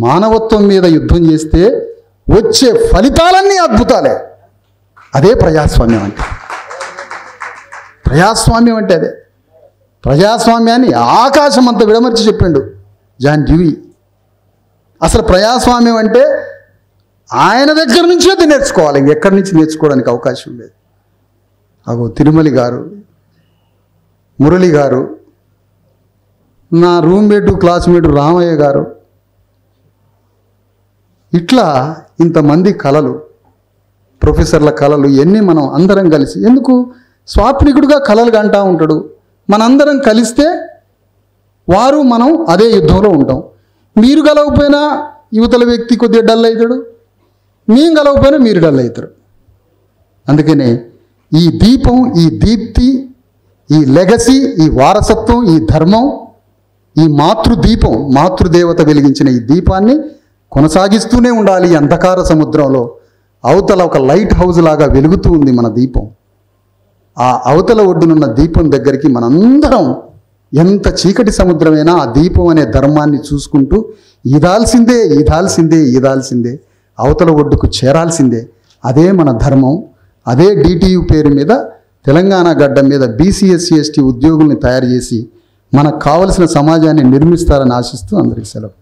మానవత్వం మీద యుద్ధం చేస్తే వచ్చే ఫలితాలన్నీ అద్భుతాలే. అదే ప్రజాస్వామ్యం అంటే. ప్రజాస్వామ్యం అంటే అదే. ప్రజాస్వామ్యాన్ని ఆకాశం అంత విడమర్చి చెప్పిండు జాన్ డ్యూయి. అసలు ప్రజాస్వామ్యం అంటే ఆయన దగ్గర నుంచే అది నేర్చుకోవాలి, ఇంకెక్కడి నుంచి నేర్చుకోవడానికి అవకాశం లేదు. తిరుమలి గారు, మురళి గారు, నా రూమ్మేటు క్లాస్మేటు రామయ్య గారు, ఇట్లా ఇంతమంది కళలు ప్రొఫెసర్ల కళలు ఇవన్నీ మనం అందరం కలిసి, ఎందుకు స్వాప్నికుడుగా కళలు కంటా ఉంటాడు, మనందరం కలిస్తే వారు మనం అదే యుద్ధంలో ఉంటాం. మీరు గెలవకపోయినా యువతల వ్యక్తి కొద్దిగా డల్ అవుతాడు, మేము గెలవకపోయినా మీరు డల్ అవుతారు. అందుకనే ఈ దీపం, ఈ దీప్తి, ఈ లెగసీ, ఈ వారసత్వం, ఈ ధర్మం, ఈ మాతృదీపం, మాతృదేవత వెలిగించిన ఈ దీపాన్ని కొనసాగిస్తూనే ఉండాలి. ఈ అంధకార సముద్రంలో అవతల ఒక లైట్ హౌస్ లాగా వెలుగుతూ ఉంది మన దీపం. ఆ అవతల ఒడ్డునున్న దీపం దగ్గరికి మనందరం, ఎంత చీకటి సముద్రమైనా ఆ దీపం అనే ధర్మాన్ని చూసుకుంటూ ఈదాల్సిందే, ఈదాల్సిందే, ఈదాల్సిందే, అవతల ఒడ్డుకు చేరాల్సిందే. అదే మన ధర్మం. అదే DTU పేరు మీద తెలంగాణ గడ్డ మీద BC SC ST ఉద్యోగుల్ని తయారు చేసి మనకు కావలసిన సమాజాన్ని నిర్మిస్తారని ఆశిస్తూ అందరికీ సెలవు.